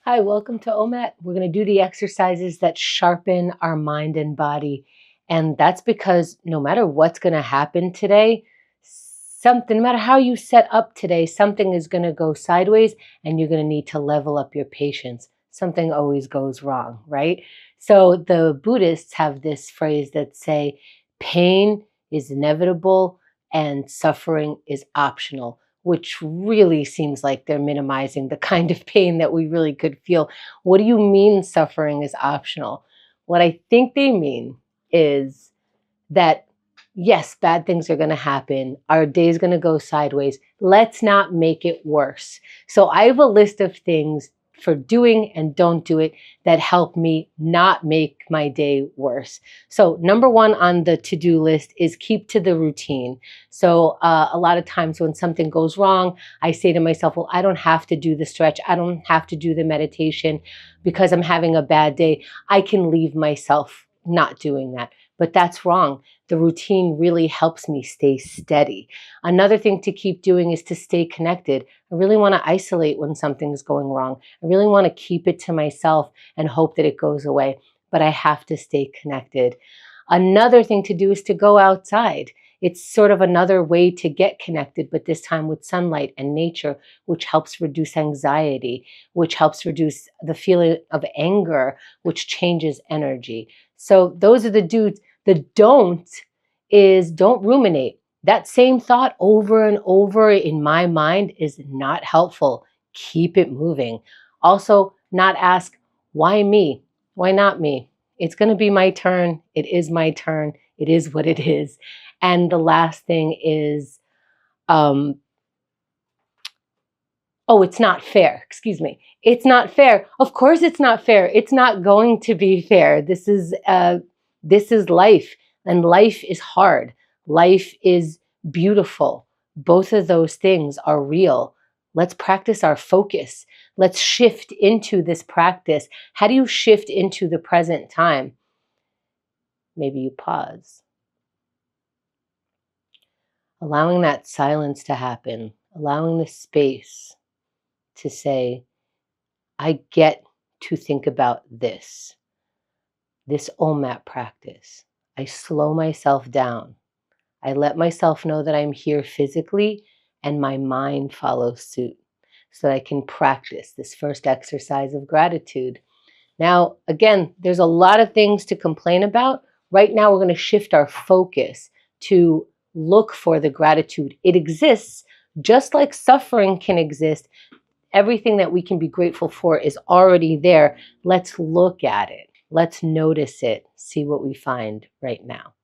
Hi, welcome to OMAT. We're going to do the exercises that sharpen our mind and body. And that's because no matter what's going to happen today, no matter how you set up today, something is going to go sideways and you're going to need to level up your patience. Something always goes wrong, right? So the Buddhists have this phrase that say, pain is inevitable and suffering is optional, which really seems like they're minimizing the kind of pain that we really could feel. What do you mean suffering is optional? What I think they mean is that, yes, bad things are going to happen. Our day is going to go sideways. Let's not make it worse. So I have a list of things for doing and don't do it that help me not make my day worse. So number one on the to-do list is keep to the routine. So a lot of times when something goes wrong, I say to myself, well, I don't have to do the stretch. I don't have to do the meditation because I'm having a bad day. I can leave myself not doing that. But that's wrong. The routine really helps me stay steady. Another thing to keep doing is to stay connected. I really want to isolate when something's going wrong. I really want to keep it to myself and hope that it goes away, but I have to stay connected. Another thing to do is to go outside. It's sort of another way to get connected, but this time with sunlight and nature, which helps reduce anxiety, which helps reduce the feeling of anger, which changes energy. So those are the do's. The don't is don't ruminate. That same thought over and over in my mind is not helpful. Keep it moving. Also, not ask, why me? Why not me? It's going to be my turn. It is my turn. It is what it is. And the last thing is, it's not fair. Excuse me. It's not fair. Of course, it's not fair. It's not going to be fair. This is life, and life is hard. Life is beautiful. Both of those things are real. Let's practice our focus. Let's shift into this practice. How do you shift into the present time? Maybe you pause. Allowing that silence to happen, allowing the space to say, I get to think about this OMAT practice. I slow myself down. I let myself know that I'm here physically and my mind follows suit so that I can practice this first exercise of gratitude. Now, again, there's a lot of things to complain about. Right now, we're going to shift our focus to look for the gratitude. It exists just like suffering can exist. Everything that we can be grateful for is already there. Let's look at it. Let's notice it. See what we find right now.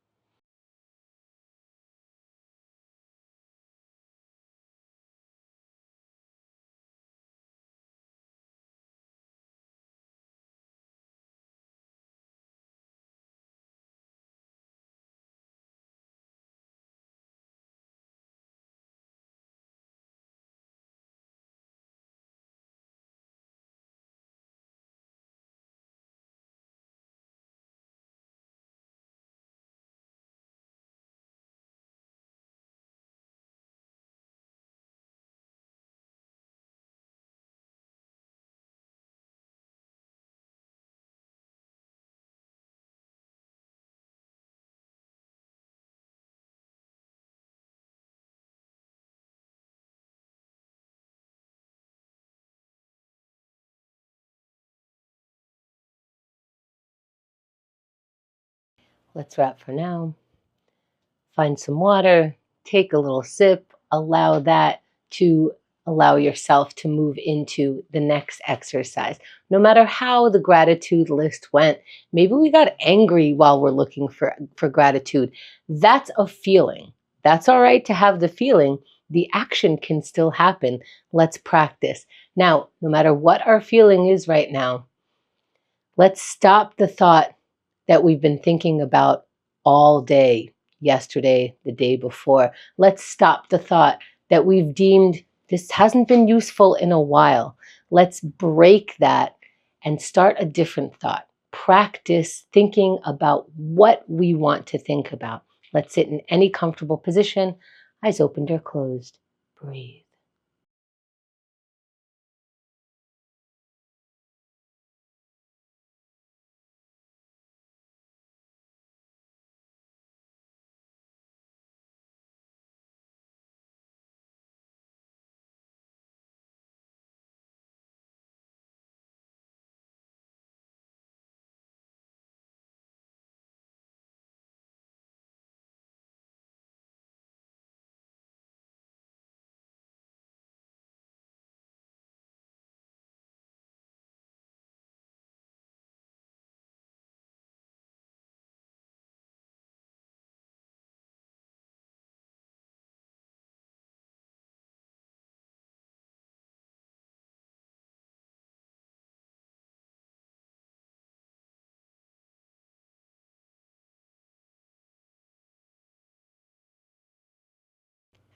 Let's wrap for now. Find some water, take a little sip, allow yourself to move into the next exercise. No matter how the gratitude list went, maybe we got angry while we're looking for gratitude. That's a feeling. That's all right to have the feeling. The action can still happen. Let's practice. Now, no matter what our feeling is right now, let's stop the thought that we've been thinking about all day, yesterday, the day before. Let's stop the thought that we've deemed this hasn't been useful in a while. Let's break that and start a different thought. Practice thinking about what we want to think about. Let's sit in any comfortable position, eyes opened or closed. Breathe.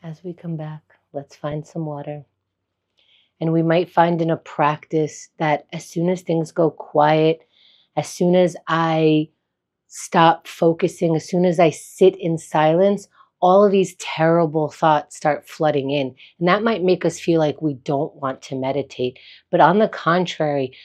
As we come back, let's find some water. And we might find in a practice that as soon as things go quiet, as soon as I stop focusing, as soon as I sit in silence, all of these terrible thoughts start flooding in. And that might make us feel like we don't want to meditate. But on the contrary,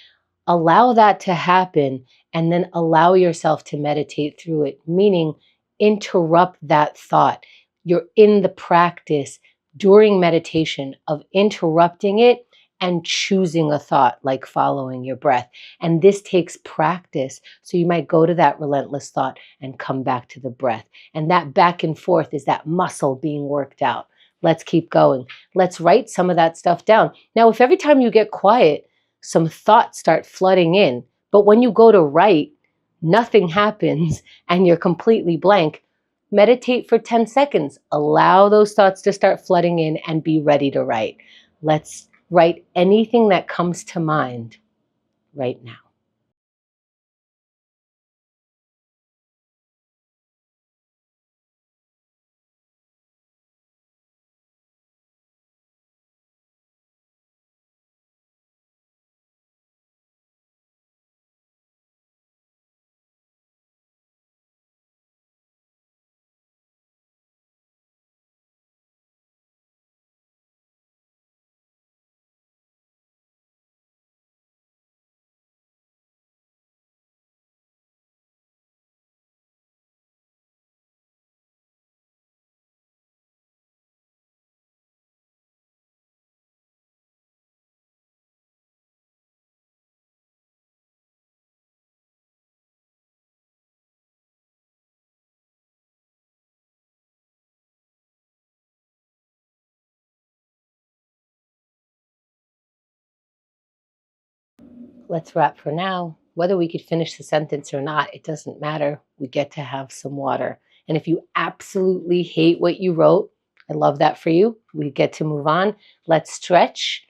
allow that to happen and then allow yourself to meditate through it, meaning interrupt that thought. You're in the practice during meditation of interrupting it and choosing a thought, like following your breath. And this takes practice. So you might go to that relentless thought and come back to the breath. And that back and forth is that muscle being worked out. Let's keep going. Let's write some of that stuff down. Now, if every time you get quiet, some thoughts start flooding in, but when you go to write, nothing happens and you're completely blank, meditate for 10 seconds. Allow those thoughts to start flooding in and be ready to write. Let's write anything that comes to mind right now. Let's wrap for now. Whether we could finish the sentence or not, it doesn't matter. We get to have some water. And if you absolutely hate what you wrote, I love that for you. We get to move on. Let's stretch.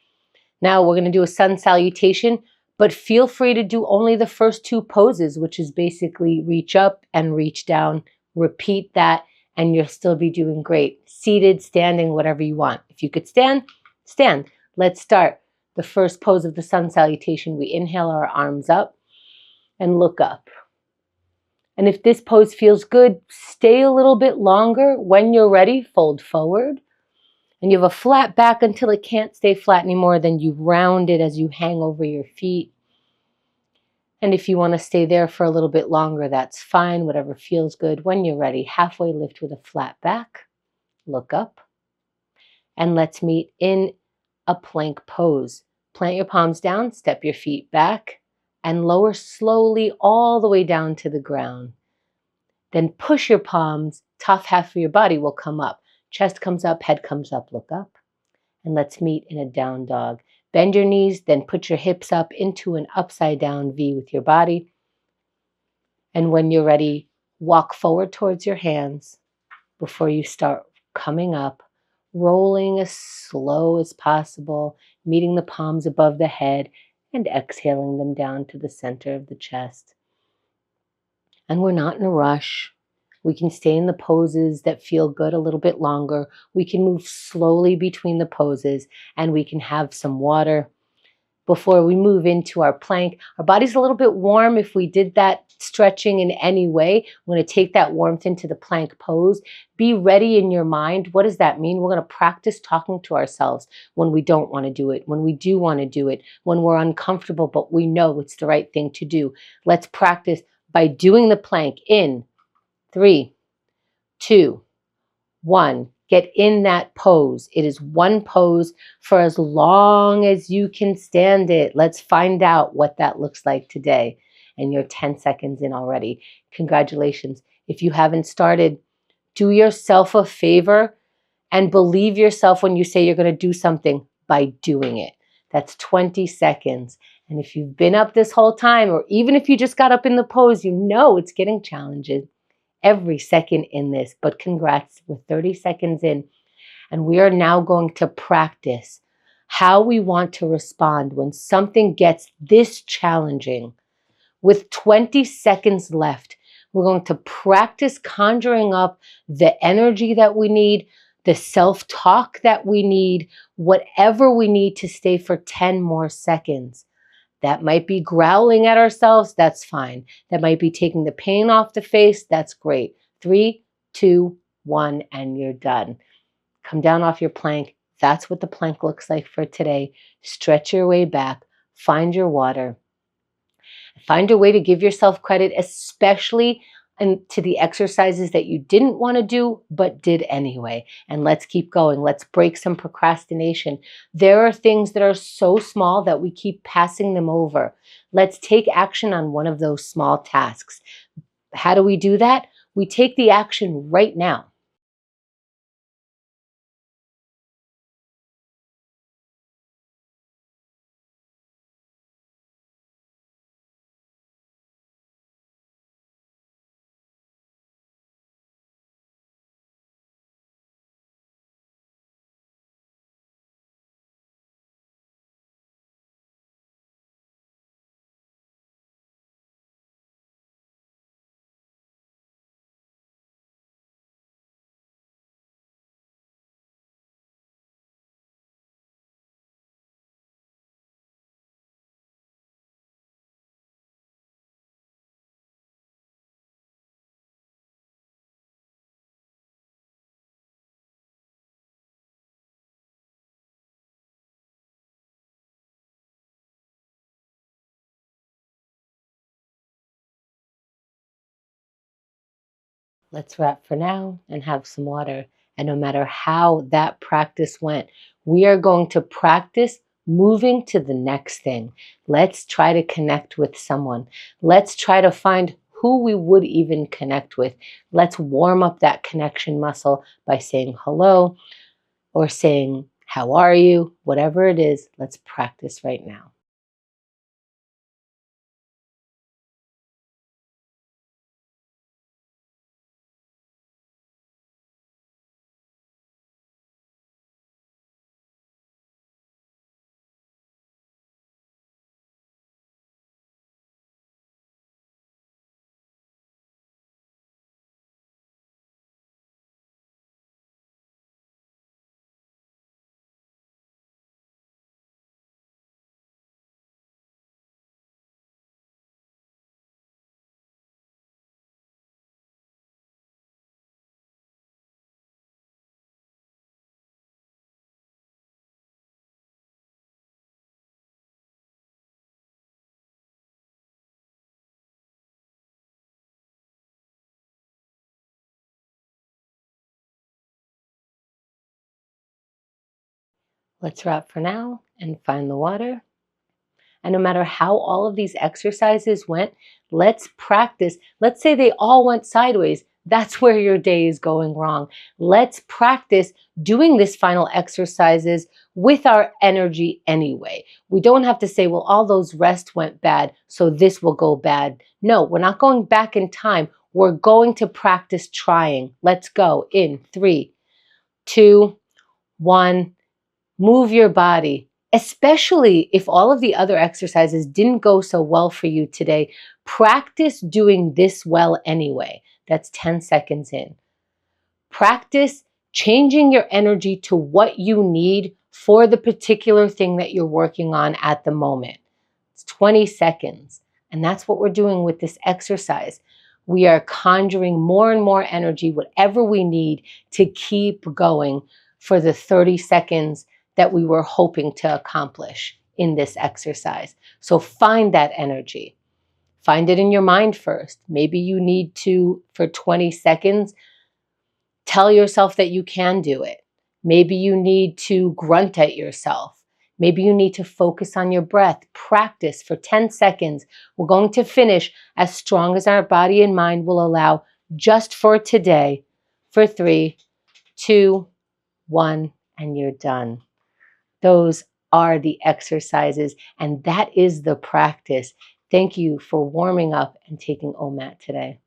Now we're going to do a sun salutation, but feel free to do only the first two poses, which is basically reach up and reach down. Repeat that, and you'll still be doing great. Seated, standing, whatever you want. If you could stand, stand. Let's start. The first pose of the sun salutation, we inhale our arms up and look up. And if this pose feels good, stay a little bit longer. When you're ready, fold forward. And you have a flat back until it can't stay flat anymore. Then you round it as you hang over your feet. And if you want to stay there for a little bit longer, that's fine. Whatever feels good. When you're ready, halfway lift with a flat back. Look up. And let's meet in a plank pose. Plant your palms down, step your feet back, and lower slowly all the way down to the ground. Then push your palms, top half of your body will come up. Chest comes up, head comes up, look up. And let's meet in a down dog. Bend your knees, then put your hips up into an upside down V with your body. And when you're ready, walk forward towards your hands before you start coming up, rolling as slow as possible, meeting the palms above the head and exhaling them down to the center of the chest. And we're not in a rush. We can stay in the poses that feel good a little bit longer. We can move slowly between the poses, and we can have some water before we move into our plank. Our body's a little bit warm if we did that stretching in any way. We're going to take that warmth into the plank pose. Be ready in your mind. What does that mean? We're going to practice talking to ourselves when we don't want to do it, when we do want to do it, when we're uncomfortable, but we know it's the right thing to do. Let's practice by doing the plank in 3, 2, 1. Get in that pose. It is one pose for as long as you can stand it. Let's find out what that looks like today. And you're 10 seconds in already. Congratulations. If you haven't started, do yourself a favor and believe yourself when you say you're going to do something by doing it. That's 20 seconds. And if you've been up this whole time, or even if you just got up in the pose, you know it's getting challenging every second in this, but congrats, we're 30 seconds in, and we are now going to practice how we want to respond when something gets this challenging. With 20 seconds left, we're going to practice conjuring up the energy that we need, the self-talk that we need, whatever we need to stay for 10 more seconds. That might be growling at ourselves, that's fine. That might be taking the pain off the face, that's great. 3, 2, 1, and you're done. Come down off your plank. That's what the plank looks like for today. Stretch your way back, find your water. Find a way to give yourself credit, especially to the exercises that you didn't want to do but did anyway. And let's keep going. Let's break some procrastination. There are things that are so small that we keep passing them over. Let's take action on one of those small tasks. How do we do that? We take the action right now. Let's wrap for now and have some water. And no matter how that practice went, we are going to practice moving to the next thing. Let's try to connect with someone. Let's try to find who we would even connect with. Let's warm up that connection muscle by saying hello or saying, how are you? Whatever it is, let's practice right now. Let's wrap for now and find the water. And no matter how all of these exercises went, let's practice. Let's say they all went sideways. That's where your day is going wrong. Let's practice doing this final exercises with our energy anyway. We don't have to say, well, all those rest went bad, so this will go bad. No, we're not going back in time. We're going to practice trying. Let's go in 3, 2, 1. Move your body, especially if all of the other exercises didn't go so well for you today. Practice doing this well anyway. That's 10 seconds in. Practice changing your energy to what you need for the particular thing that you're working on at the moment. It's 20 seconds. And that's what we're doing with this exercise. We are conjuring more and more energy, whatever we need to keep going for the 30 seconds that we were hoping to accomplish in this exercise. So find that energy. Find it in your mind first. Maybe you need to, for 20 seconds, tell yourself that you can do it. Maybe you need to grunt at yourself. Maybe you need to focus on your breath. Practice for 10 seconds. We're going to finish as strong as our body and mind will allow just for today. For 3, 2, 1, and you're done. Those are the exercises, and that is the practice. Thank you for warming up and taking OMAT today.